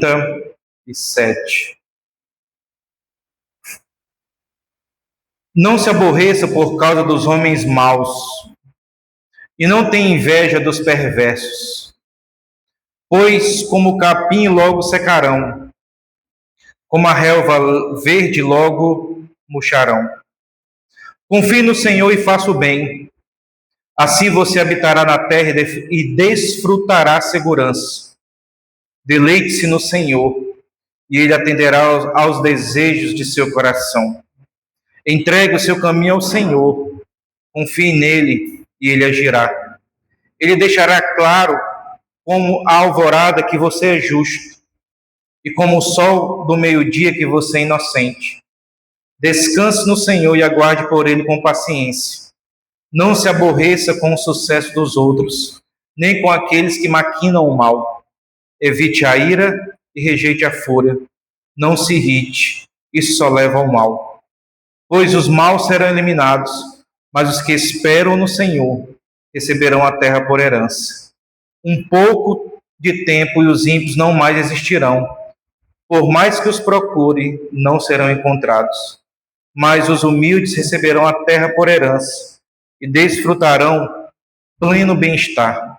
37. Não se aborreça por causa dos homens maus, e não tenha inveja dos perversos, pois como o capim logo secarão, como a relva verde logo murcharão. Confie no Senhor e faça o bem, assim você habitará na terra e desfrutará segurança. Deleite-se no Senhor, e Ele atenderá aos desejos de seu coração. Entregue o seu caminho ao Senhor, confie nele e Ele agirá. Ele deixará claro como a alvorada que você é justo, e como o sol do meio-dia que você é inocente. Descanse no Senhor e aguarde por Ele com paciência. Não se aborreça com o sucesso dos outros, nem com aqueles que maquinam o mal. Evite a ira e rejeite a fúria. Não se irrite, isso só leva ao mal. Pois os maus serão eliminados, mas os que esperam no Senhor receberão a terra por herança. Um pouco de tempo e os ímpios não mais existirão. Por mais que os procure, não serão encontrados. Mas os humildes receberão a terra por herança e desfrutarão pleno bem-estar.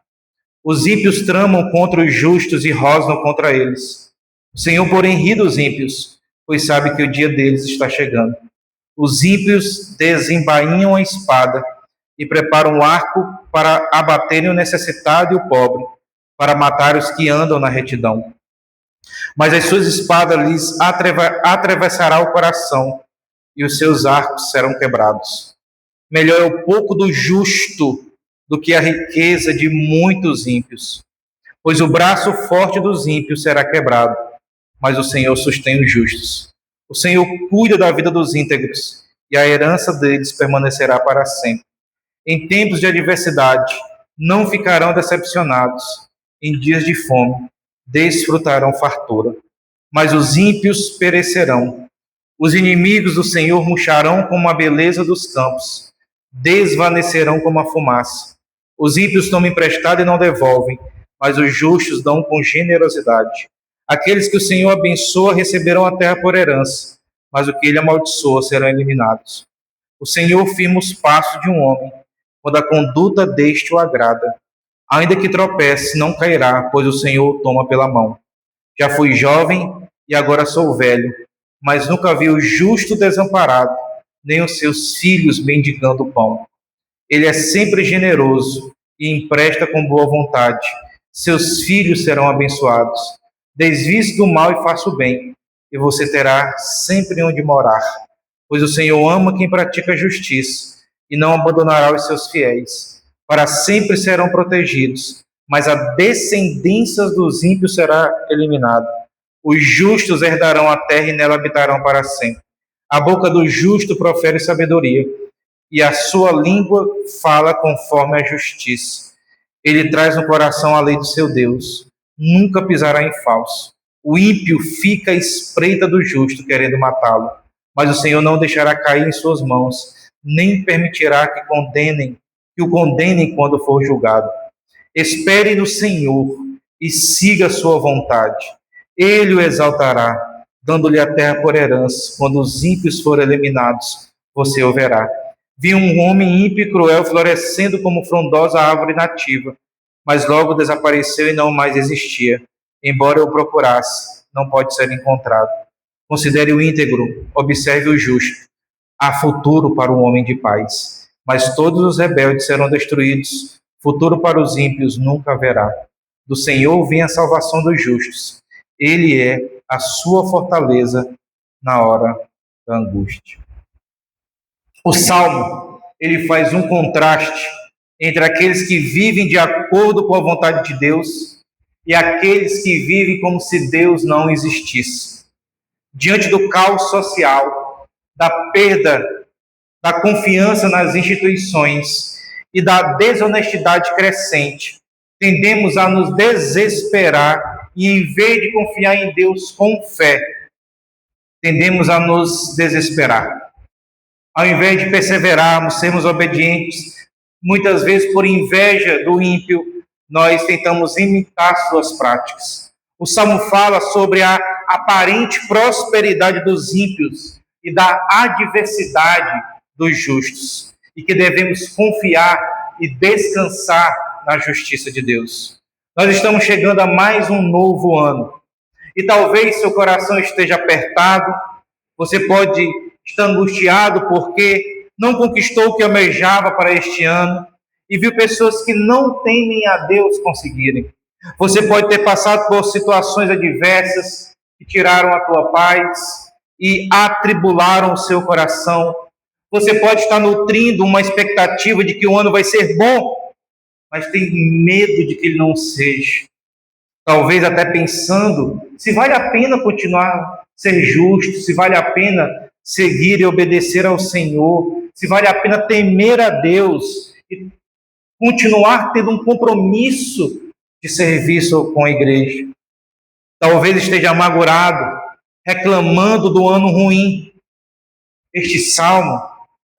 Os ímpios tramam contra os justos e rosnam contra eles. O Senhor, porém, ri dos ímpios, pois sabe que o dia deles está chegando. Os ímpios desembainham a espada e preparam o arco para abaterem o necessitado e o pobre, para matar os que andam na retidão. Mas as suas espadas lhes atravessará o coração, e os seus arcos serão quebrados. Melhor é o pouco do justo do que a riqueza de muitos ímpios, pois o braço forte dos ímpios será quebrado, mas o Senhor sustém os justos. O Senhor cuida da vida dos íntegros, e a herança deles permanecerá para sempre. Em tempos de adversidade, não ficarão decepcionados. Em dias de fome, desfrutarão fartura. Mas os ímpios perecerão. Os inimigos do Senhor murcharão como a beleza dos campos, desvanecerão como a fumaça. Os ímpios tomam emprestado e não devolvem, mas os justos dão com generosidade. Aqueles que o Senhor abençoa receberão a terra por herança, mas o que ele amaldiçoa serão eliminados. O Senhor firma os passos de um homem, quando a conduta deste o agrada. Ainda que tropece, não cairá, pois o Senhor o toma pela mão. Já fui jovem e agora sou velho, mas nunca vi o justo desamparado, nem os seus filhos mendigando pão. Ele é sempre generoso e empresta com boa vontade. Seus filhos serão abençoados. Desvie-se do mal e faça o bem, e você terá sempre onde morar. Pois o Senhor ama quem pratica a justiça, e não abandonará os seus fiéis. Para sempre serão protegidos, mas a descendência dos ímpios será eliminada. Os justos herdarão a terra e nela habitarão para sempre. A boca do justo profere sabedoria, e a sua língua fala conforme a justiça. Ele traz no coração a lei do seu Deus. Nunca pisará em falso. O ímpio fica à espreita do justo, querendo matá-lo. Mas o Senhor não deixará cair em suas mãos, nem permitirá que o condenem quando for julgado. Espere no Senhor e siga a sua vontade. Ele o exaltará, dando-lhe a terra por herança. Quando os ímpios forem eliminados, você o verá. Vi um homem ímpio e cruel florescendo como frondosa árvore nativa, mas logo desapareceu e não mais existia. Embora eu procurasse, não pode ser encontrado. Considere o íntegro, observe o justo. Há futuro para o homem de paz, mas todos os rebeldes serão destruídos. Futuro para os ímpios nunca haverá. Do Senhor vem a salvação dos justos. Ele é a sua fortaleza na hora da angústia. O Salmo, ele faz um contraste entre aqueles que vivem de acordo com a vontade de Deus e aqueles que vivem como se Deus não existisse. Diante do caos social, da perda da confiança nas instituições e da desonestidade crescente, tendemos a nos desesperar e, em vez de confiar em Deus com fé, tendemos a nos desesperar. Ao invés de perseverarmos, sermos obedientes, muitas vezes por inveja do ímpio, nós tentamos imitar suas práticas. O Salmo fala sobre a aparente prosperidade dos ímpios e da adversidade dos justos, e que devemos confiar e descansar na justiça de Deus. Nós estamos chegando a mais um novo ano, e talvez seu coração esteja apertado, você pode estar angustiado porque não conquistou o que almejava para este ano, e viu pessoas que não temem a Deus conseguirem. Você pode ter passado por situações adversas que tiraram a tua paz e atribularam o seu coração. Você pode estar nutrindo uma expectativa de que o ano vai ser bom, mas tem medo de que ele não seja. Talvez até pensando se vale a pena continuar a ser justo, se vale a pena seguir e obedecer ao Senhor, se vale a pena temer a Deus e continuar tendo um compromisso de serviço com a igreja. Talvez esteja amargurado, reclamando do ano ruim. Este salmo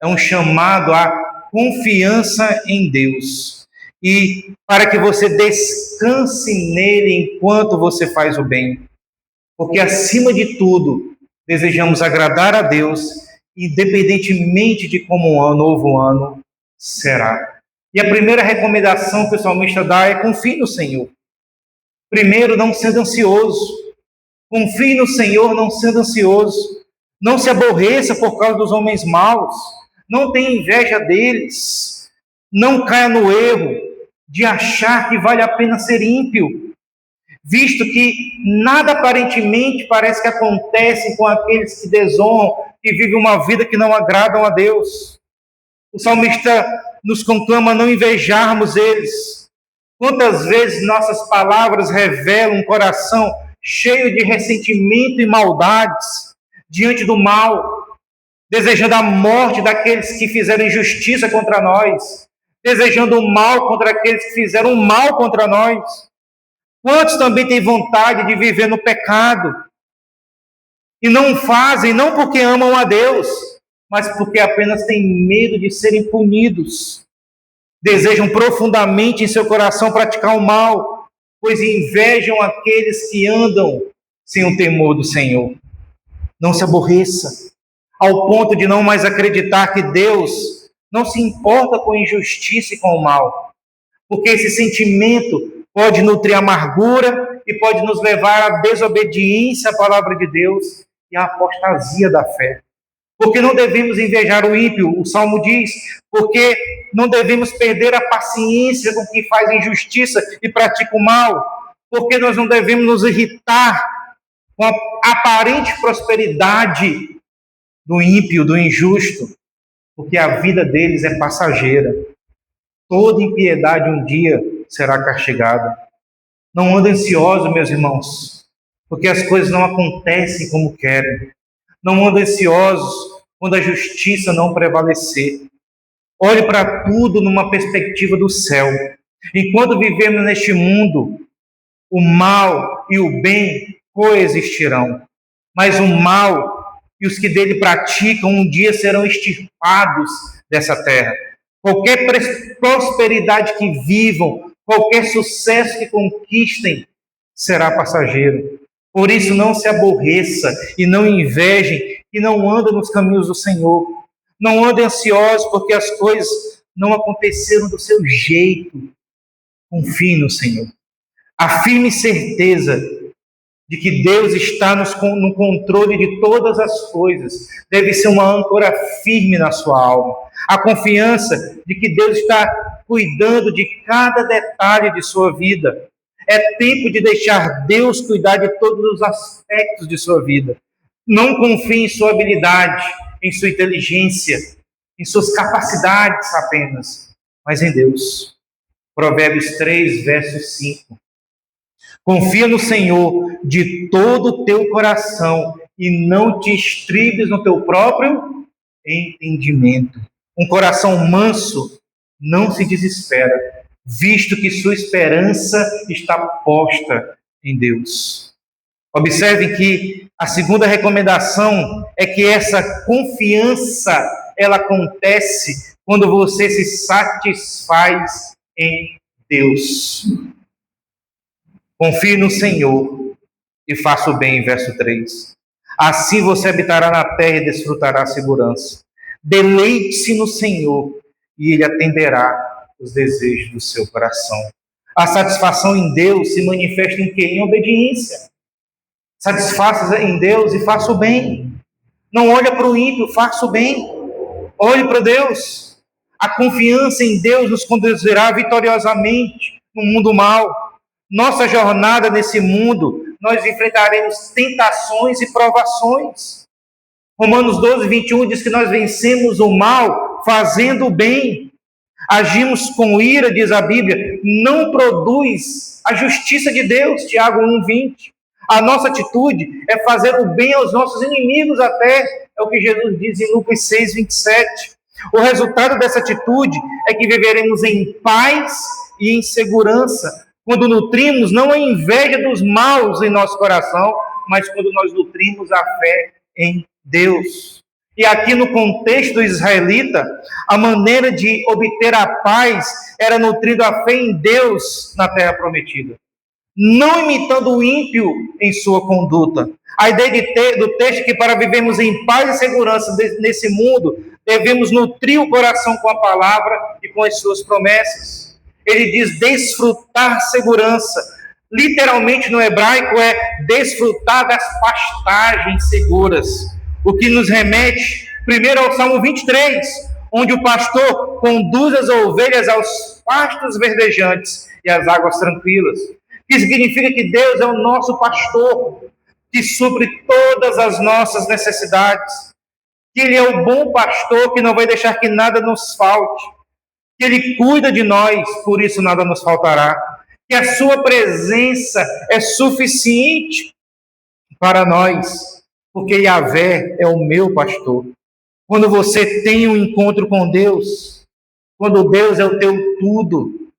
é um chamado à confiança em Deus e para que você descanse nele enquanto você faz o bem. Porque, acima de tudo, desejamos agradar a Deus, independentemente de como um novo ano será. E a primeira recomendação que o salmista dá é: confie no Senhor. Primeiro, não sendo ansioso. Confie no Senhor, não sendo ansioso. Não se aborreça por causa dos homens maus. Não tenha inveja deles. Não caia no erro de achar que vale a pena ser ímpio, visto que nada aparentemente parece que acontece com aqueles que desonram, que vivem uma vida que não agradam a Deus. O salmista nos conclama a não invejarmos eles. Quantas vezes nossas palavras revelam um coração cheio de ressentimento e maldades diante do mal, desejando a morte daqueles que fizeram injustiça contra nós, desejando o mal contra aqueles que fizeram o mal contra nós. Quantos também têm vontade de viver no pecado e não fazem, não porque amam a Deus, mas porque apenas têm medo de serem punidos. Desejam profundamente em seu coração praticar o mal, pois invejam aqueles que andam sem o temor do Senhor. Não se aborreça, ao ponto de não mais acreditar que Deus não se importa com a injustiça e com o mal, porque esse sentimento pode nutrir amargura e pode nos levar à desobediência à palavra de Deus e à apostasia da fé. Porque não devemos invejar o ímpio, o Salmo diz, porque não devemos perder a paciência com quem faz injustiça e pratica o mal, porque nós não devemos nos irritar com a aparente prosperidade do ímpio, do injusto, porque a vida deles é passageira. Toda impiedade um dia será castigada. Não andem ansiosos, meus irmãos, porque as coisas não acontecem como querem. Não andem ansiosos quando a justiça não prevalecer. Olhe para tudo numa perspectiva do céu. Enquanto vivemos neste mundo, o mal e o bem coexistirão. Mas o mal e os que dele praticam um dia serão extirpados dessa terra. Qualquer prosperidade que vivam, qualquer sucesso que conquistem, será passageiro. Por isso não se aborreça e não invejem e não andem nos caminhos do Senhor. Não andem ansiosos porque as coisas não aconteceram do seu jeito. Confie no Senhor. A firme certeza de que Deus está no controle de todas as coisas deve ser uma âncora firme na sua alma. A confiança de que Deus está cuidando de cada detalhe de sua vida. É tempo de deixar Deus cuidar de todos os aspectos de sua vida. Não confie em sua habilidade, em sua inteligência, em suas capacidades apenas, mas em Deus. Provérbios 3, verso 5. Confia no Senhor de todo o teu coração e não te estribes no teu próprio entendimento. Um coração manso não se desespera, visto que sua esperança está posta em Deus. Observem que a segunda recomendação é que essa confiança, ela acontece quando você se satisfaz em Deus. Confie no Senhor e faça o bem, verso 3. Assim você habitará na terra e desfrutará a segurança. Deleite-se no Senhor e Ele atenderá os desejos do seu coração. A satisfação em Deus se manifesta em quê? Em obediência. Satisfaça em Deus e faça o bem. Não olhe para o ímpio, faça o bem. Olhe para Deus. A confiança em Deus nos conduzirá vitoriosamente no mundo mal. Nossa jornada nesse mundo, nós enfrentaremos tentações e provações. Romanos 12, 21 diz que nós vencemos o mal fazendo o bem. Agimos com ira, diz a Bíblia, não produz a justiça de Deus, Tiago 1, 20. A nossa atitude é fazer o bem aos nossos inimigos até, é o que Jesus diz em Lucas 6, 27. O resultado dessa atitude é que viveremos em paz e em segurança, quando nutrimos não a inveja dos maus em nosso coração, mas quando nós nutrimos a fé em Deus. E aqui no contexto israelita, a maneira de obter a paz era nutrindo a fé em Deus na terra prometida, não imitando o ímpio em sua conduta. A ideia do texto é que para vivermos em paz e segurança nesse mundo, devemos nutrir o coração com a palavra e com as suas promessas. Ele diz desfrutar segurança. Literalmente no hebraico é desfrutar das pastagens seguras. O que nos remete primeiro ao Salmo 23, onde o pastor conduz as ovelhas aos pastos verdejantes e às águas tranquilas. Que significa que Deus é o nosso pastor, que supre todas as nossas necessidades. Que Ele é o bom pastor que não vai deixar que nada nos falte. Que Ele cuida de nós, por isso nada nos faltará. Que a sua presença é suficiente para nós, porque Yahvé é o meu pastor. Quando você tem um encontro com Deus, quando Deus é o teu tudo,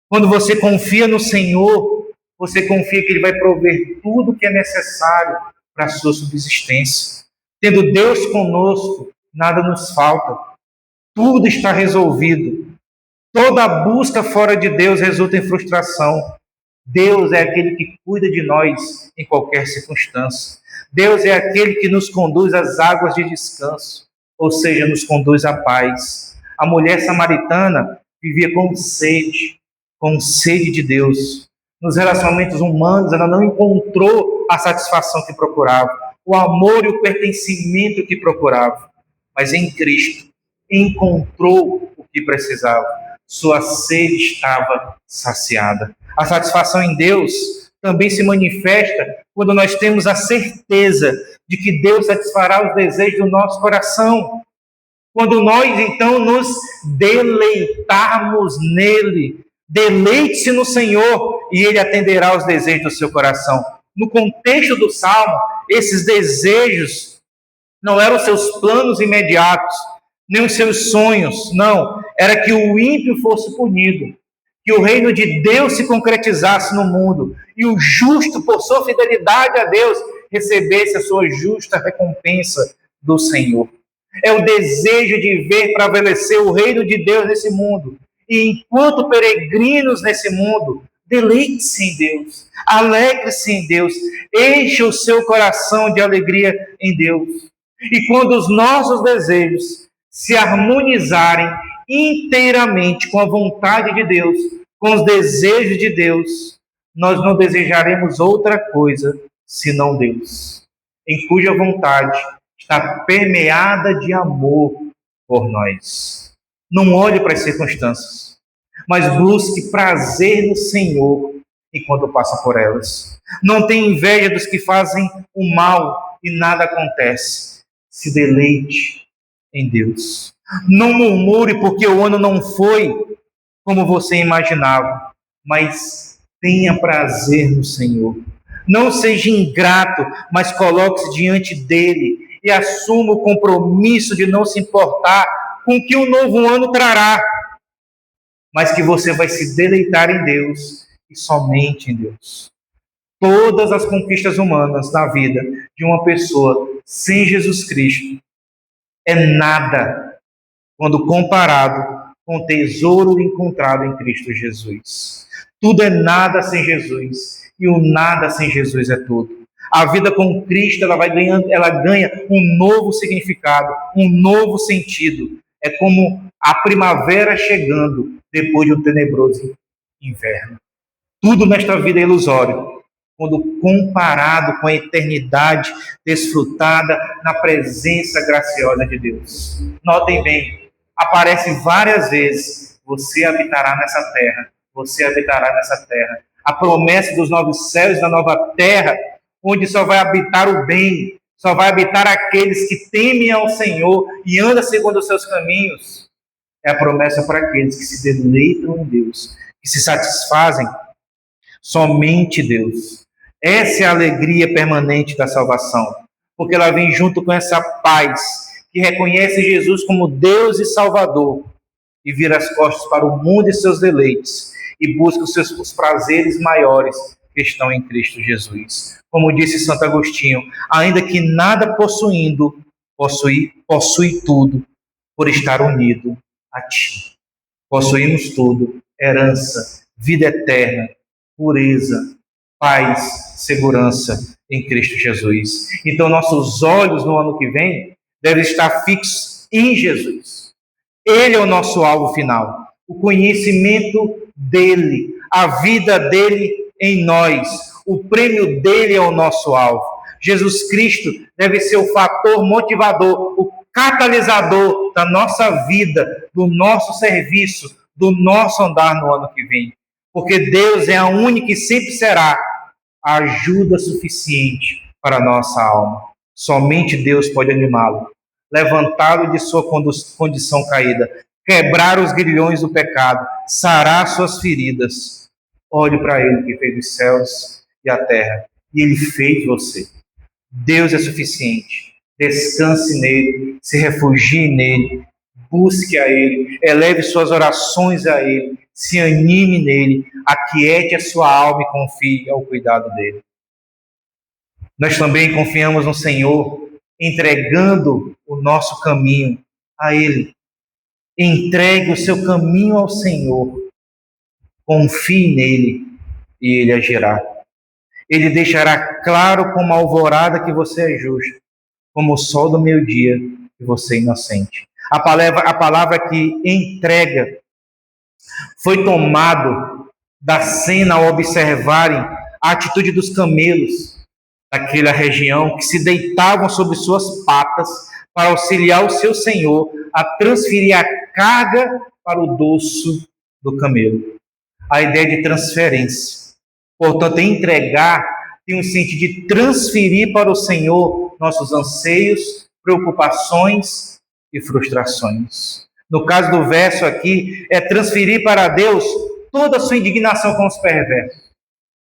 quando você confia no Senhor, você confia que Ele vai prover tudo o que é necessário para a sua subsistência. Tendo Deus conosco, nada nos falta. Tudo está resolvido. Toda busca fora de Deus resulta em frustração. Deus é aquele que cuida de nós em qualquer circunstância. Deus é aquele que nos conduz às águas de descanso, ou seja, nos conduz à paz. A mulher samaritana vivia com sede de Deus. Nos relacionamentos humanos, ela não encontrou a satisfação que procurava, o amor e o pertencimento que procurava. Mas em Cristo, encontrou o que precisava. Sua sede estava saciada. A satisfação em Deus também se manifesta quando nós temos a certeza de que Deus satisfará os desejos do nosso coração. Quando nós, então, nos deleitarmos nele. Deleite-se no Senhor e Ele atenderá os desejos do seu coração. No contexto do Salmo, esses desejos não eram seus planos imediatos, nem os seus sonhos, não. Era que o ímpio fosse punido, que o reino de Deus se concretizasse no mundo e o justo, por sua fidelidade a Deus, recebesse a sua justa recompensa do Senhor. É o desejo de ver prevalecer o reino de Deus nesse mundo. E enquanto peregrinos nesse mundo, deleite-se em Deus, alegre-se em Deus, encha o seu coração de alegria em Deus. E quando os nossos desejos se harmonizarem inteiramente com a vontade de Deus, com os desejos de Deus, nós não desejaremos outra coisa senão Deus, em cuja vontade está permeada de amor por nós. Não olhe para as circunstâncias, mas busque prazer no Senhor enquanto passa por elas. Não tenha inveja dos que fazem o mal e nada acontece. Se deleite em Deus. Não murmure porque o ano não foi como você imaginava, mas tenha prazer no Senhor. Não seja ingrato, mas coloque-se diante dele e assuma o compromisso de não se importar com o que o novo ano trará, mas que você vai se deleitar em Deus e somente em Deus. Todas as conquistas humanas na vida de uma pessoa sem Jesus Cristo é nada quando comparado com o tesouro encontrado em Cristo Jesus. Tudo é nada sem Jesus e o nada sem Jesus é tudo. A vida com Cristo, ela ganha um novo significado, um novo sentido. É como a primavera chegando depois de um tenebroso inverno. Tudo nesta vida é ilusório, quando comparado com a eternidade desfrutada na presença graciosa de Deus. Notem bem, aparece várias vezes: você habitará nessa terra, você habitará nessa terra. A promessa dos novos céus e da nova terra, onde só vai habitar o bem, só vai habitar aqueles que temem ao Senhor e andam segundo os seus caminhos. É a promessa para aqueles que se deleitam em Deus, que se satisfazem somente Deus. Essa é a alegria permanente da salvação, porque ela vem junto com essa paz que reconhece Jesus como Deus e Salvador e vira as costas para o mundo e seus deleites e busca os prazeres maiores que estão em Cristo Jesus. Como disse Santo Agostinho, ainda que nada possuindo, possui tudo por estar unido a ti. Possuímos tudo: herança, vida eterna, pureza, paz, segurança em Cristo Jesus. Então, nossos olhos no ano que vem devem estar fixos em Jesus. Ele é o nosso alvo final. O conhecimento dele, a vida dele em nós, o prêmio dele é o nosso alvo. Jesus Cristo deve ser o fator motivador, o catalisador da nossa vida, do nosso serviço, do nosso andar no ano que vem. Porque Deus é a única e sempre será a ajuda suficiente para a nossa alma. Somente Deus pode animá-lo, levantá-lo de sua condição caída, quebrar os grilhões do pecado, sarar suas feridas. Olhe para Ele que fez os céus e a terra, e Ele fez você. Deus é suficiente. Descanse nele, se refugie nele, busque a Ele, eleve suas orações a Ele, se anime nele, aquiete a sua alma e confie ao cuidado dele. Nós também confiamos no Senhor, entregando o nosso caminho a Ele. Entregue o seu caminho ao Senhor, confie nele e Ele agirá. Ele deixará claro como a alvorada que você é justo, como o sol do meio-dia que você é inocente. A palavra que entrega foi tomado da cena ao observarem a atitude dos camelos daquela região, que se deitavam sobre suas patas para auxiliar o seu senhor a transferir a carga para o dorso do camelo. A ideia de transferência. Portanto, entregar tem um sentido de transferir para o Senhor nossos anseios, preocupações e frustrações. No caso do verso aqui, é transferir para Deus toda a sua indignação com os perversos.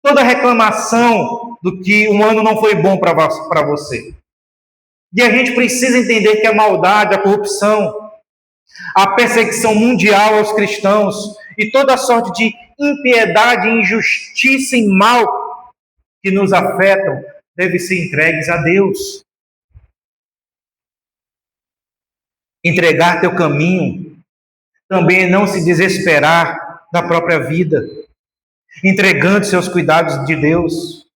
Toda a reclamação do que um ano não foi bom para você. E a gente precisa entender que a maldade, a corrupção, a perseguição mundial aos cristãos e toda a sorte de impiedade, injustiça e mal que nos afetam devem ser entregues a Deus. Entregar teu caminho também é não se desesperar da própria vida, entregando-se aos cuidados de Deus.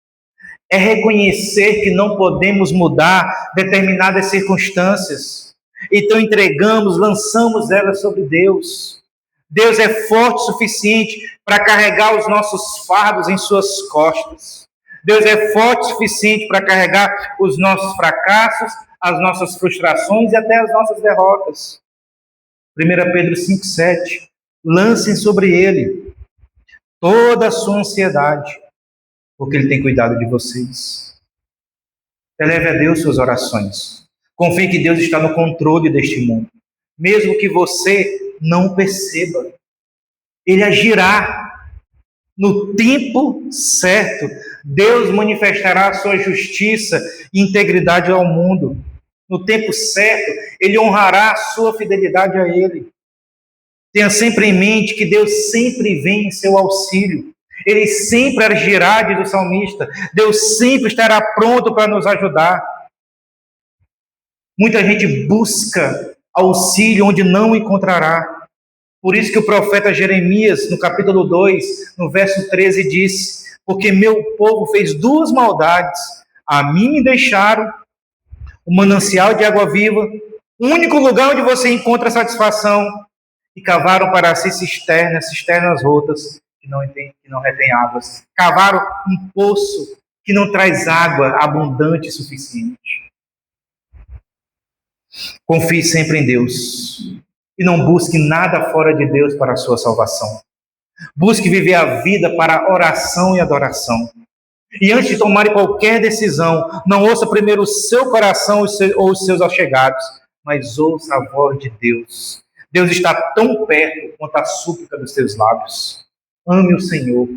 É reconhecer que não podemos mudar determinadas circunstâncias. Então entregamos, lançamos elas sobre Deus. Deus é forte o suficiente para carregar os nossos fardos em suas costas. Deus é forte o suficiente para carregar os nossos fracassos, as nossas frustrações e até as nossas derrotas. 1 Pedro 5,7. Lancem sobre Ele toda a sua ansiedade, porque Ele tem cuidado de vocês. Eleve a Deus suas orações. Confie que Deus está no controle deste mundo, mesmo que você não perceba. Ele agirá no tempo certo. Deus manifestará a sua justiça e integridade ao mundo. No tempo certo, Ele honrará a sua fidelidade a Ele. Tenha sempre em mente que Deus sempre vem em seu auxílio. Ele sempre agirá, diz o salmista. Deus sempre estará pronto para nos ajudar. Muita gente busca auxílio onde não encontrará. Por isso que o profeta Jeremias, no capítulo 2, no verso 13, diz: porque meu povo fez duas maldades, A mim me deixaram o manancial de água viva, o único lugar onde você encontra satisfação, e cavaram para si cisternas rotas, que não retém águas. Cavaram um poço que não traz água abundante e suficiente. Confie sempre em Deus e não busque nada fora de Deus para a sua salvação. Busque viver a vida para oração e adoração. E antes de tomar qualquer decisão, não ouça primeiro o seu coração ou os seus allegados, mas ouça a voz de Deus. Deus está tão perto quanto a súplica dos teus lábios. Ame o Senhor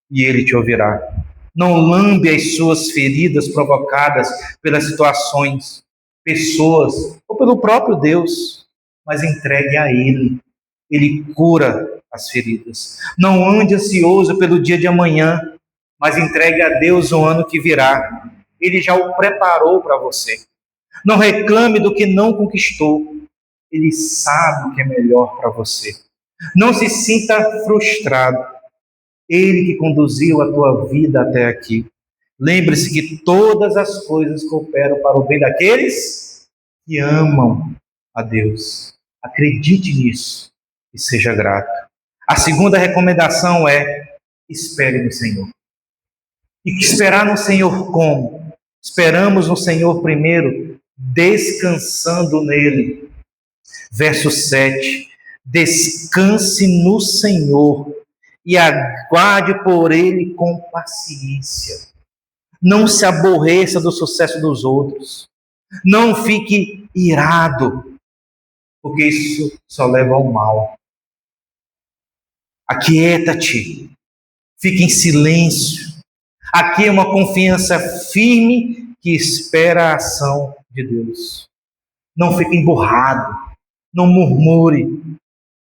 e Ele te ouvirá. Não lambe as suas feridas provocadas pelas situações, pessoas ou pelo próprio Deus, mas entregue a Ele. Ele cura as feridas. Não ande ansioso pelo dia de amanhã, mas entregue a Deus o ano que virá. Ele já o preparou para você. Não reclame do que não conquistou. Ele sabe o que é melhor para você. Não se sinta frustrado. Ele que conduziu a tua vida até aqui. Lembre-se que todas as coisas cooperam para o bem daqueles que amam a Deus. Acredite nisso e seja grato. A segunda recomendação é: espere no Senhor. E esperar no Senhor como? Esperamos no Senhor primeiro, descansando nele. Verso 7. Descanse no Senhor e aguarde por ele com paciência. Não se aborreça do sucesso dos outros. Não fique irado, porque isso só leva ao mal. Aquieta-te. Fique em silêncio. Aqui é uma confiança firme que espera a ação de Deus. Não fique emburrado, não murmure,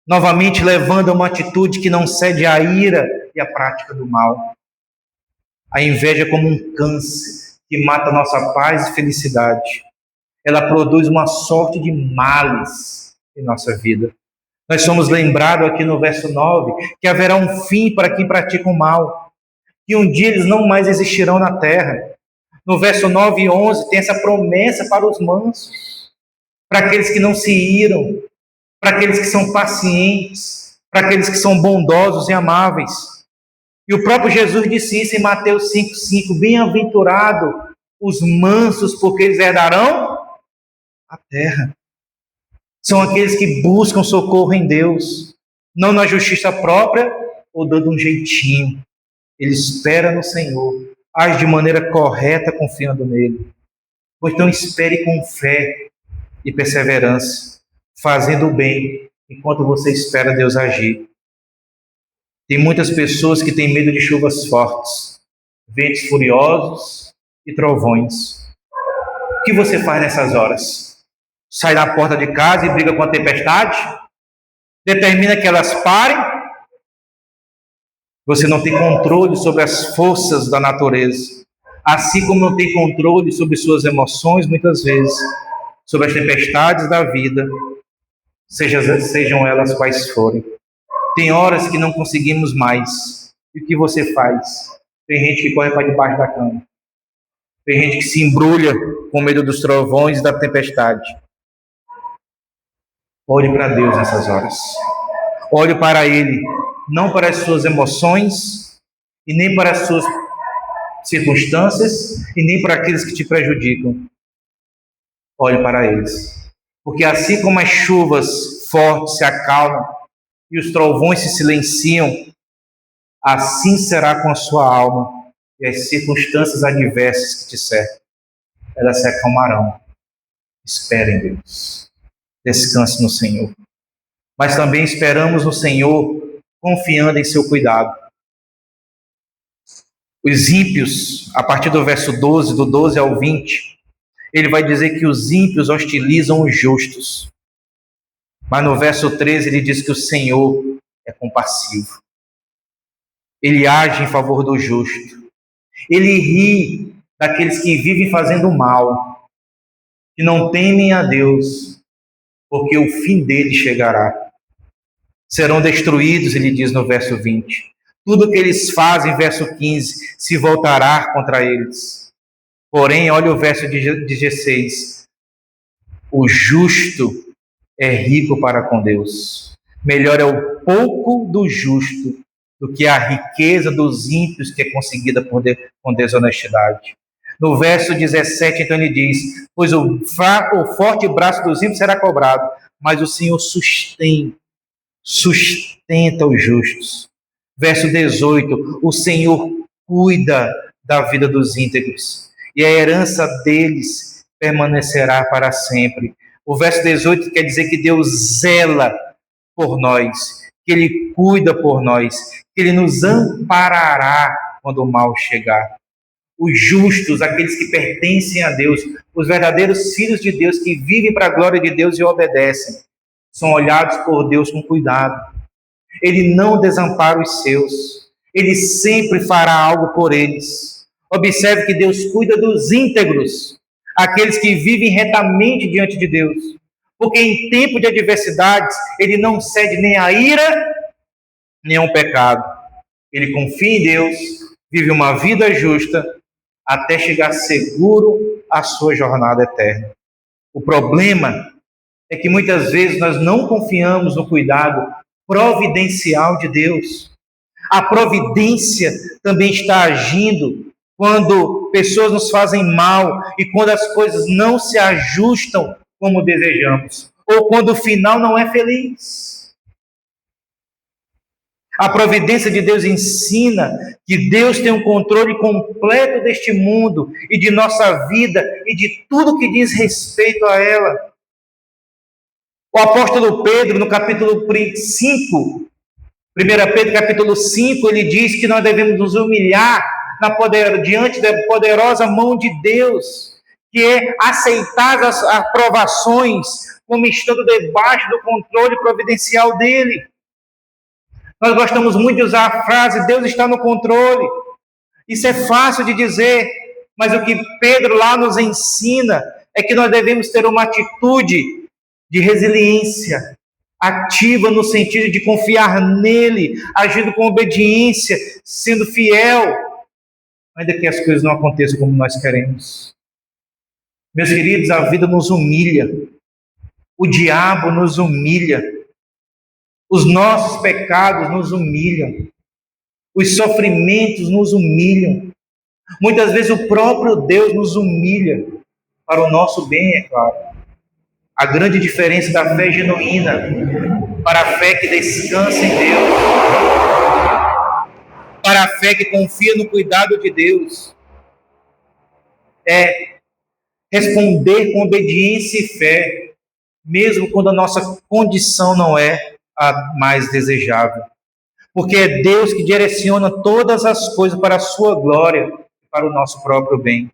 novamente levando a uma atitude que não cede à ira e à prática do mal. A inveja é como um câncer que mata nossa paz e felicidade. Ela produz uma sorte de males em nossa vida. Nós somos lembrados aqui no verso 9 que haverá um fim para quem pratica o mal, que um dia eles não mais existirão na terra. No verso 9 e 11 tem essa promessa para os mansos, para aqueles que não se iram, para aqueles que são pacientes, para aqueles que são bondosos e amáveis. E o próprio Jesus disse isso em Mateus 5,5: bem-aventurado os mansos, porque eles herdarão a terra. São aqueles que buscam socorro em Deus, não na justiça própria ou dando um jeitinho. Ele espera no Senhor, age de maneira correta, confiando nele. Então espere com fé e perseverança, fazendo o bem, enquanto você espera Deus agir. Tem muitas pessoas que têm medo de chuvas fortes, ventos furiosos e trovões. O que você faz nessas horas? Sai da porta de casa e briga com a tempestade? Determina que elas parem? Você não tem controle sobre as forças da natureza, assim como não tem controle sobre suas emoções, muitas vezes, sobre as tempestades da vida, sejam elas quais forem. Tem horas que não conseguimos mais. E o que você faz? Tem gente que corre para debaixo da cama. Tem gente que se embrulha com medo dos trovões e da tempestade. Ore para Deus nessas horas. Olhe para Ele, não para as suas emoções, e nem para as suas circunstâncias, e nem para aqueles que te prejudicam. Olhe para eles. Porque assim como as chuvas fortes se acalmam e os trovões se silenciam, assim será com a sua alma e as circunstâncias adversas que te cercam. Elas se acalmarão. Espere em Deus. Descanse no Senhor. Mas também esperamos no Senhor, confiando em seu cuidado. Os ímpios, a partir do verso 12, do 12 ao 20, ele vai dizer que os ímpios hostilizam os justos. Mas no verso 13 ele diz que o Senhor é compassivo. Ele age em favor do justo. Ele ri daqueles que vivem fazendo mal, que não temem a Deus, porque o fim deles chegará. Serão destruídos, ele diz no verso 20. Tudo que eles fazem, verso 15, se voltará contra eles. Porém, olha o verso 16: o justo é rico para com Deus. Melhor é o pouco do justo do que a riqueza dos ímpios que é conseguida com desonestidade. No verso 17, então ele diz: pois o forte braço dos ímpios será cobrado, mas o Senhor sustenta os justos. Verso 18: o Senhor cuida da vida dos íntegros, e a herança deles permanecerá para sempre. O verso 18 quer dizer que Deus zela por nós, que Ele cuida por nós, que Ele nos amparará quando o mal chegar. Os justos, aqueles que pertencem a Deus, os verdadeiros filhos de Deus, que vivem para a glória de Deus e obedecem, são olhados por Deus com cuidado. Ele não desampara os seus, Ele sempre fará algo por eles. Observe que Deus cuida dos íntegros, aqueles que vivem retamente diante de Deus, porque em tempo de adversidades Ele não cede nem à ira, nem ao pecado. Ele confia em Deus, vive uma vida justa, até chegar seguro à sua jornada eterna. O problema é que muitas vezes nós não confiamos no cuidado providencial de Deus. A providência também está agindo quando pessoas nos fazem mal e quando as coisas não se ajustam como desejamos, ou quando o final não é feliz. A providência de Deus ensina que Deus tem um controle completo deste mundo e de nossa vida e de tudo que diz respeito a ela. O apóstolo Pedro, no capítulo 5, 1 Pedro capítulo 5, ele diz que nós devemos nos humilhar diante da poderosa mão de Deus, que é aceitar as aprovações como estando debaixo do controle providencial dele. Nós gostamos muito de usar a frase: Deus está no controle. Isso é fácil de dizer, mas o que Pedro lá nos ensina é que nós devemos ter uma atitude de resiliência ativa, no sentido de confiar nele, agindo com obediência, sendo fiel, ainda que as coisas não aconteçam como nós queremos. Meus queridos, a vida nos humilha, o diabo nos humilha, os nossos pecados nos humilham, os sofrimentos nos humilham, muitas vezes o próprio Deus nos humilha, para o nosso bem, é claro. A grande diferença da fé genuína para a fé que descansa em Deus, para a fé que confia no cuidado de Deus, é responder com obediência e fé, mesmo quando a nossa condição não é a mais desejável. Porque é Deus que direciona todas as coisas para a sua glória e para o nosso próprio bem,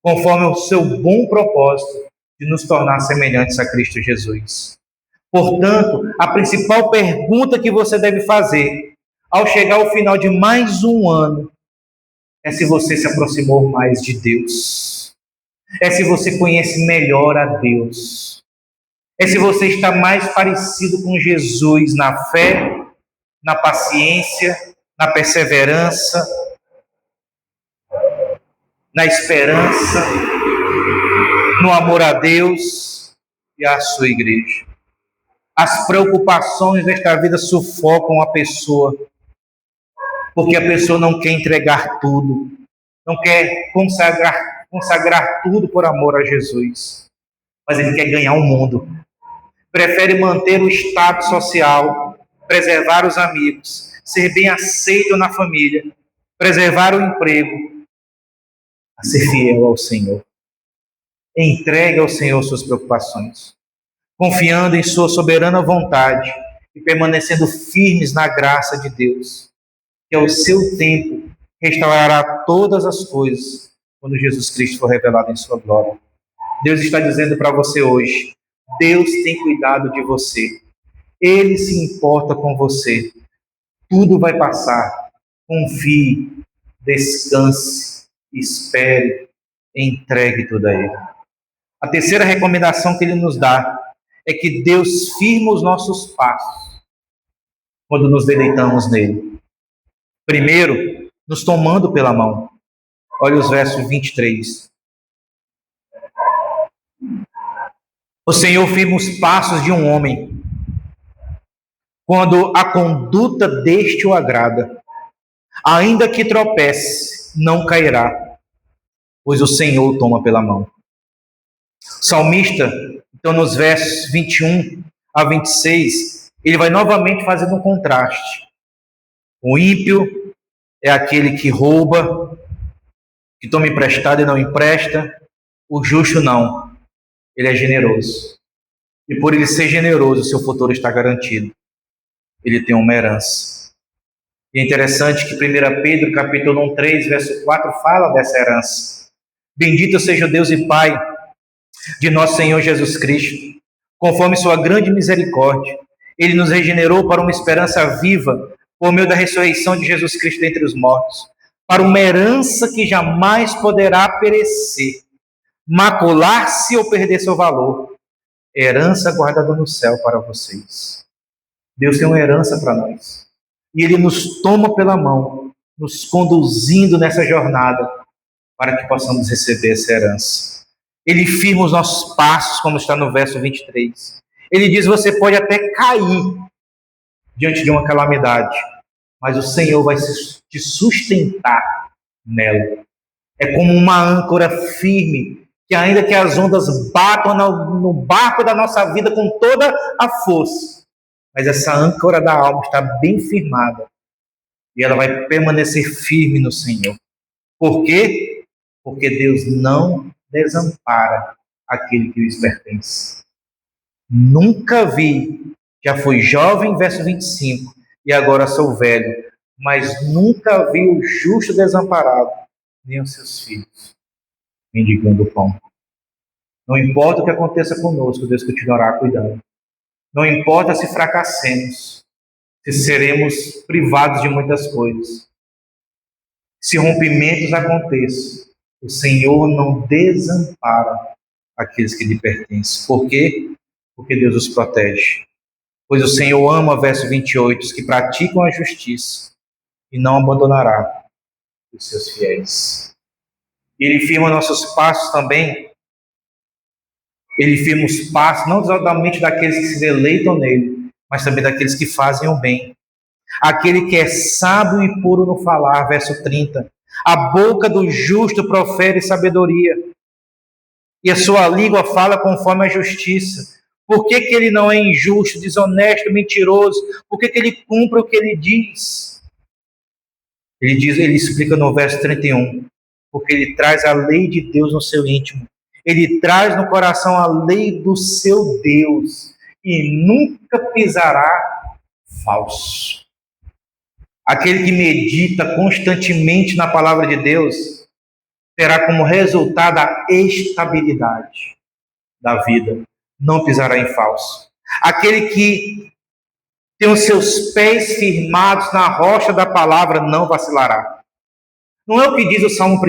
conforme o seu bom propósito de nos tornar semelhantes a Cristo Jesus. Portanto, a principal pergunta que você deve fazer ao chegar ao final de mais um ano é se você se aproximou mais de Deus. É se você conhece melhor a Deus. É se você está mais parecido com Jesus na fé, na paciência, na perseverança, na esperança, no amor a Deus e à sua igreja. As preocupações desta vida sufocam a pessoa, porque a pessoa não quer entregar tudo, não quer consagrar tudo por amor a Jesus, mas ele quer ganhar o mundo. Prefere manter o status social, preservar os amigos, ser bem aceito na família, preservar o emprego, a ser fiel ao Senhor. Entregue ao Senhor suas preocupações, confiando em sua soberana vontade e permanecendo firmes na graça de Deus, que ao seu tempo restaurará todas as coisas quando Jesus Cristo for revelado em sua glória. Deus está dizendo para você hoje: Deus tem cuidado de você, Ele se importa com você, tudo vai passar. Confie, descanse, espere, entregue tudo a Ele. A terceira recomendação que Ele nos dá é que Deus firma os nossos passos quando nos deleitamos nele. Primeiro, nos tomando pela mão. Olha os versos 23. O Senhor firma os passos de um homem quando a conduta deste o agrada. Ainda que tropece, não cairá, pois o Senhor o toma pela mão. O salmista, então, nos versos 21 a 26, ele vai novamente fazendo um contraste. O ímpio é aquele que rouba, que toma emprestado e não empresta. O justo não, ele é generoso. E por ele ser generoso, seu futuro está garantido. Ele tem uma herança. E é interessante que 1 Pedro, capítulo 1, 3, verso 4, fala dessa herança. Bendito seja o Deus e Pai de nosso Senhor Jesus Cristo, conforme sua grande misericórdia. Ele nos regenerou para uma esperança viva, por meio da ressurreição de Jesus Cristo dentre os mortos, para uma herança que jamais poderá perecer, macular-se ou perder seu valor. Herança guardada no céu para vocês. Deus tem uma herança para nós. E Ele nos toma pela mão, nos conduzindo nessa jornada, para que possamos receber essa herança. Ele firma os nossos passos, como está no verso 23. Ele diz: você pode até cair diante de uma calamidade, mas o Senhor vai te sustentar nela. É como uma âncora firme, que ainda que as ondas batam no barco da nossa vida com toda a força, mas essa âncora da alma está bem firmada e ela vai permanecer firme no Senhor. Por quê? Porque Deus não desampara aquele que lhes pertence. Nunca vi, já fui jovem, verso 25, e agora sou velho, mas nunca vi o justo desamparado, nem os seus filhos mendigando o pão. Não importa o que aconteça conosco, Deus continuará cuidando. Não importa se fracassemos, se seremos privados de muitas coisas, se rompimentos aconteçam, o Senhor não desampara aqueles que lhe pertencem. Por quê? Porque Deus os protege. Pois o Senhor ama, verso 28, os que praticam a justiça e não abandonará os seus fiéis. E Ele firma nossos passos também. Ele firma os passos, não somente daqueles que se deleitam nele, mas também daqueles que fazem o bem. Aquele que é sábio e puro no falar, verso 30. A boca do justo profere sabedoria, e a sua língua fala conforme a justiça. Por que ele não é injusto, desonesto, mentiroso? Por que ele cumpre o que ele diz? Ele explica no verso 31. Porque ele traz a lei de Deus no seu íntimo. Ele traz no coração a lei do seu Deus e nunca pisará falso. Aquele que medita constantemente na palavra de Deus terá como resultado a estabilidade da vida. Não pisará em falso. Aquele que tem os seus pés firmados na rocha da palavra não vacilará. Não é o que diz o Salmo 1,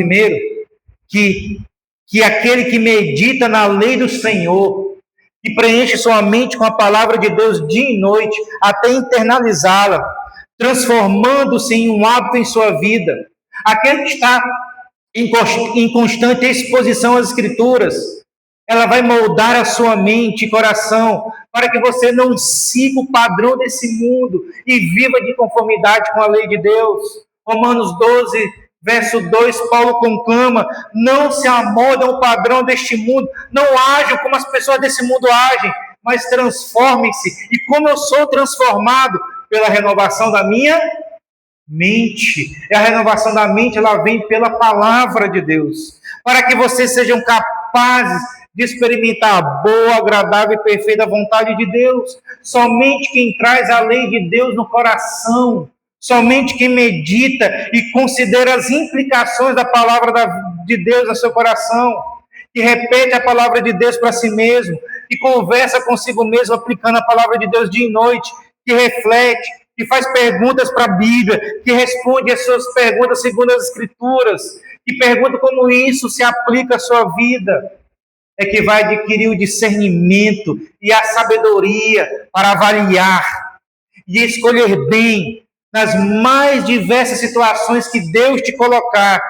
que aquele que medita na lei do Senhor, que preenche sua mente com a palavra de Deus dia e noite, até internalizá-la, transformando-se em um hábito em sua vida. Aquele que está em constante exposição às Escrituras, ela vai moldar a sua mente e coração para que você não siga o padrão desse mundo e viva de conformidade com a lei de Deus. Romanos 12, verso 2, Paulo conclama: não se amoldem ao padrão deste mundo, não ajam como as pessoas desse mundo agem, mas transformem-se. E como eu sou transformado? Pela renovação da minha mente. E a renovação da mente, ela vem pela palavra de Deus, para que vocês sejam capazes de experimentar a boa, agradável e perfeita vontade de Deus. Somente quem traz a lei de Deus no coração, somente quem medita e considera as implicações da palavra de Deus no seu coração, que repete a palavra de Deus para si mesmo, que conversa consigo mesmo aplicando a palavra de Deus dia e noite, que reflete, que faz perguntas para a Bíblia, que responde as suas perguntas segundo as Escrituras, que pergunta como isso se aplica à sua vida, é que vai adquirir o discernimento e a sabedoria para avaliar e escolher bem nas mais diversas situações que Deus te colocar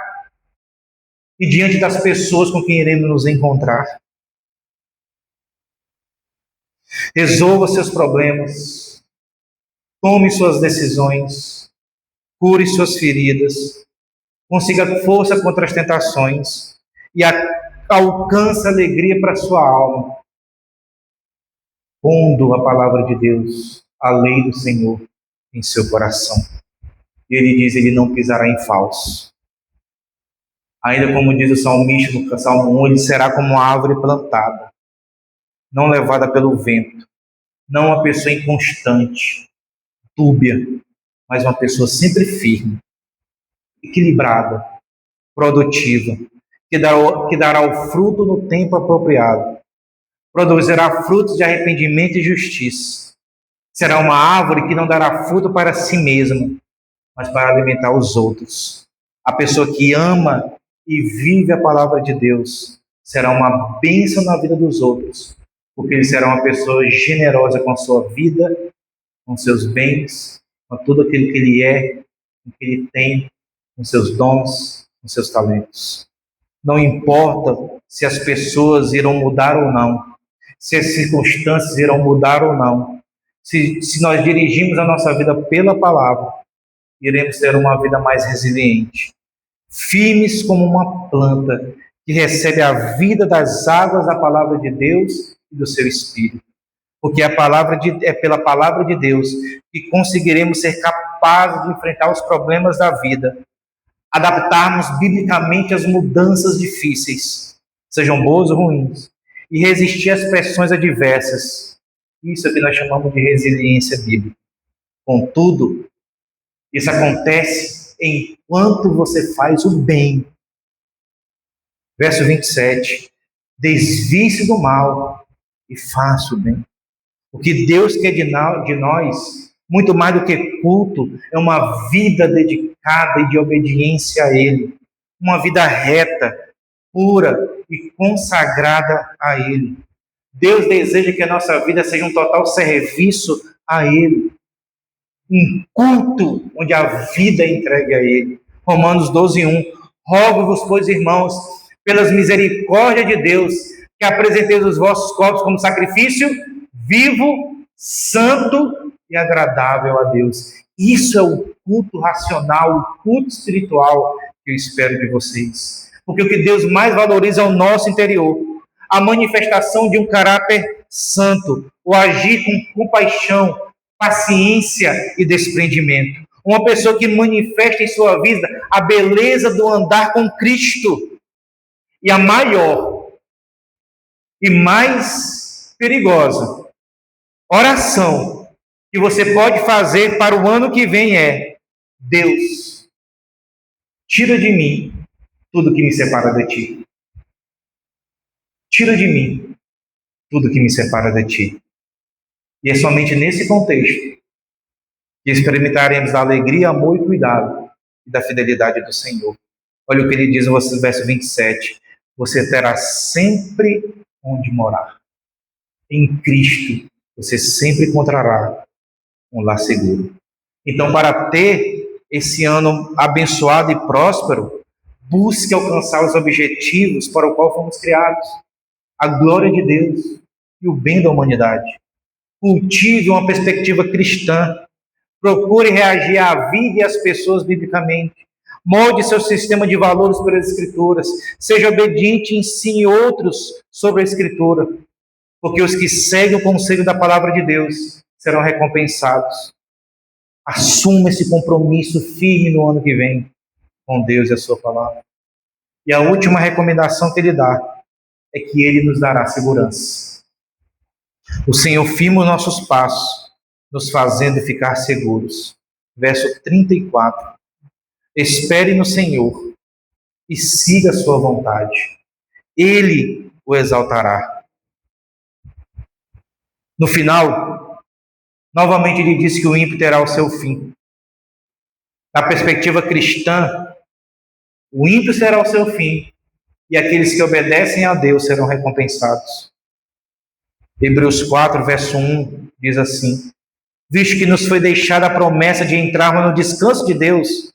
e diante das pessoas com quem iremos nos encontrar. Resolva seus problemas, tome suas decisões, cure suas feridas, consiga força contra as tentações e alcance alegria para sua alma, pondo a palavra de Deus, a lei do Senhor, em seu coração. E ele diz, ele não pisará em falso. Ainda como diz o salmista no Salmo 1, ele será como uma árvore plantada, não levada pelo vento, não uma pessoa inconstante, dúbia, mas uma pessoa sempre firme, equilibrada, produtiva, que dará o fruto no tempo apropriado, produzirá frutos de arrependimento e justiça. Será uma árvore que não dará fruto para si mesma, mas para alimentar os outros. A pessoa que ama e vive a palavra de Deus será uma bênção na vida dos outros, porque ele será uma pessoa generosa com a sua vida, com seus bens, com tudo aquilo que ele é, com o que ele tem, com seus dons, com seus talentos. Não importa se as pessoas irão mudar ou não, se as circunstâncias irão mudar ou não, se nós dirigimos a nossa vida pela palavra, iremos ter uma vida mais resiliente, firmes como uma planta que recebe a vida das águas da palavra de Deus e do seu Espírito. Porque é pela palavra de Deus que conseguiremos ser capazes de enfrentar os problemas da vida, adaptarmos biblicamente às mudanças difíceis, sejam boas ou ruins, e resistir às pressões adversas. Isso é o que nós chamamos de resiliência bíblica. Contudo, isso acontece enquanto você faz o bem. Verso 27. Desvie-se do mal e faça o bem. O que Deus quer de nós, muito mais do que culto, é uma vida dedicada e de obediência a Ele. Uma vida reta, pura e consagrada a Ele. Deus deseja que a nossa vida seja um total serviço a Ele. Um culto onde a vida é entregue a Ele. Romanos 12:1. Rogo-vos, pois, irmãos, pelas misericórdias de Deus, que apresenteis os vossos corpos como sacrifício vivo, santo e agradável a Deus. Isso é o culto racional, o culto espiritual que eu espero de vocês. Porque o que Deus mais valoriza é o nosso interior, a manifestação de um caráter santo, o agir com compaixão, paciência e desprendimento. Uma pessoa que manifesta em sua vida a beleza do andar com Cristo. E a maior e mais perigosa oração que você pode fazer para o ano que vem é: Deus, tira de mim tudo que me separa de ti. Tira de mim tudo que me separa de ti. E é somente nesse contexto que experimentaremos da alegria, amor e cuidado e da fidelidade do Senhor. Olha o que ele diz no verso 27. Você terá sempre onde morar. Em Cristo, você sempre encontrará um lar seguro. Então, para ter esse ano abençoado e próspero, busque alcançar os objetivos para o qual fomos criados. A glória de Deus e o bem da humanidade. Cultive uma perspectiva cristã. Procure reagir à vida e às pessoas biblicamente. Molde seu sistema de valores pelas Escrituras. Seja obediente e ensine outros sobre a Escritura. Porque os que seguem o conselho da palavra de Deus serão recompensados. Assuma esse compromisso firme no ano que vem com Deus e a sua palavra. E a última recomendação que ele dá é que ele nos dará segurança. O Senhor firma os nossos passos, nos fazendo ficar seguros. Verso 34. Espere no Senhor e siga a sua vontade. Ele o exaltará. No final, novamente ele diz que o ímpio terá o seu fim. Na perspectiva cristã, o ímpio será o seu fim e aqueles que obedecem a Deus serão recompensados. Hebreus 4, verso 1 diz assim: visto que nos foi deixada a promessa de entrarmos no descanso de Deus,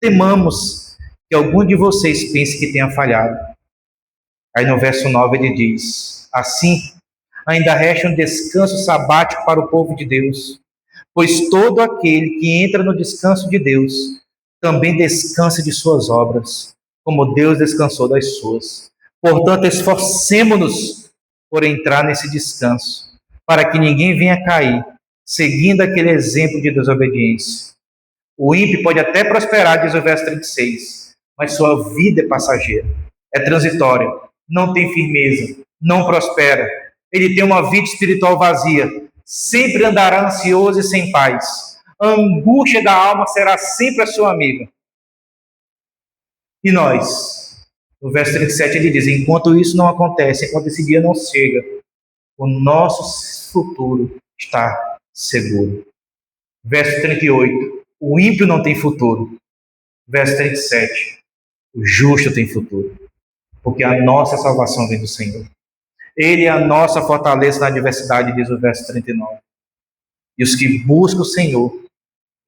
temamos que algum de vocês pense que tenha falhado. Aí no verso 9 ele diz: assim, ainda resta um descanso sabático para o povo de Deus, pois todo aquele que entra no descanso de Deus também descansa de suas obras, como Deus descansou das suas. Portanto, esforcemo-nos por entrar nesse descanso, para que ninguém venha cair, seguindo aquele exemplo de desobediência. O ímpio pode até prosperar, diz o verso 36, mas sua vida é passageira, é transitória, não tem firmeza, não prospera. Ele tem uma vida espiritual vazia, sempre andará ansioso e sem paz. A angústia da alma será sempre a sua amiga. E nós? No verso 37 ele diz: enquanto isso não acontece, enquanto esse dia não chega, o nosso futuro está seguro. Verso 38, o ímpio não tem futuro. Verso 37, o justo tem futuro, porque a nossa salvação vem do Senhor. Ele é a nossa fortaleza na adversidade, diz o verso 39. E os que buscam o Senhor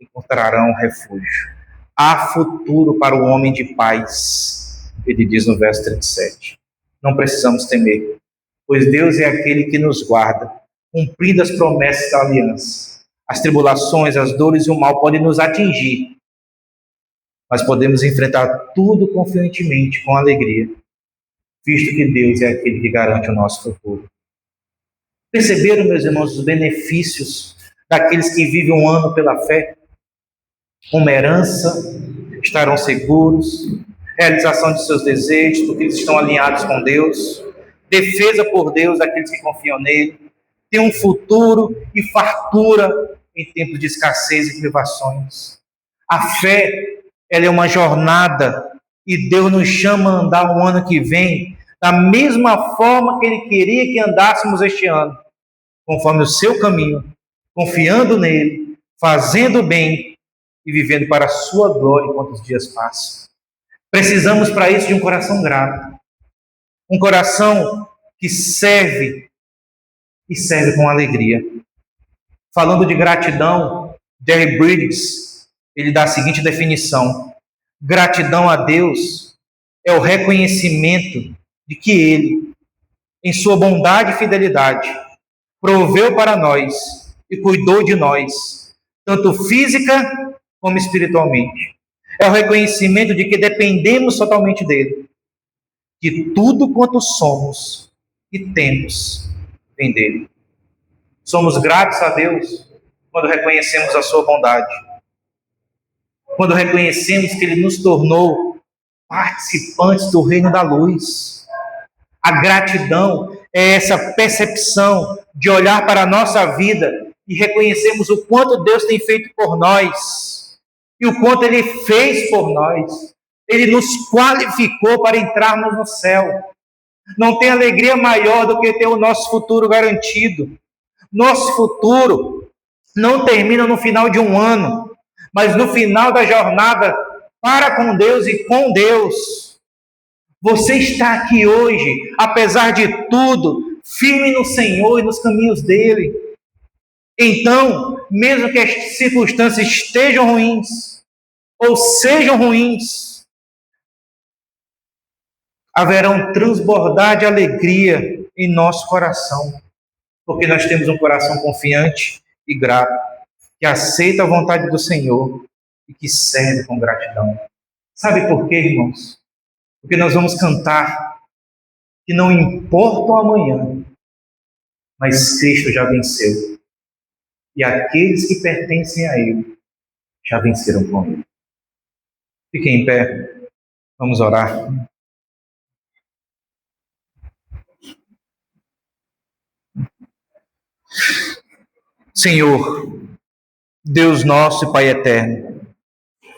encontrarão refúgio. Há futuro para o homem de paz, ele diz no verso 37. Não precisamos temer, pois Deus é aquele que nos guarda, cumprindo as promessas da aliança. As tribulações, as dores e o mal podem nos atingir, mas podemos enfrentar tudo confiantemente, com alegria, visto que Deus é aquele que garante o nosso futuro. Perceberam, meus irmãos, os benefícios daqueles que vivem um ano pela fé? Uma herança, estarão seguros, realização de seus desejos, porque eles estão alinhados com Deus, defesa por Deus daqueles que confiam nele, tem um futuro e fartura em tempos de escassez e privações. A fé, ela é uma jornada e Deus nos chama a andar o ano que vem da mesma forma que Ele queria que andássemos este ano, conforme o seu caminho, confiando nele, fazendo bem e vivendo para a sua glória enquanto os dias passam. Precisamos para isso de um coração grato, um coração que serve e serve com alegria. Falando de gratidão, Jerry Bridges, ele dá a seguinte definição: gratidão a Deus é o reconhecimento de que Ele, em sua bondade e fidelidade, proveu para nós e cuidou de nós, tanto física como espiritualmente. É o reconhecimento de que dependemos totalmente dele, que tudo quanto somos e temos vem dele. Somos gratos a Deus quando reconhecemos a sua bondade, quando reconhecemos que Ele nos tornou participantes do reino da luz. A gratidão é essa percepção de olhar para a nossa vida e reconhecermos o quanto Deus tem feito por nós e o quanto Ele fez por nós. Ele nos qualificou para entrarmos no céu. Não tem alegria maior do que ter o nosso futuro garantido. Nosso futuro não termina no final de um ano, mas no final da jornada para com Deus e com Deus. Você está aqui hoje, apesar de tudo, firme no Senhor e nos caminhos dele. Então, mesmo que as circunstâncias estejam ruins, ou sejam ruins, haverão transbordar de alegria em nosso coração, porque nós temos um coração confiante e grato, que aceita a vontade do Senhor e que serve com gratidão. Sabe por quê, irmãos? Porque nós vamos cantar que não importa o amanhã, mas Cristo já venceu. E aqueles que pertencem a Ele já venceram com Ele. Fiquem em pé, vamos orar. Senhor, Deus nosso e Pai eterno,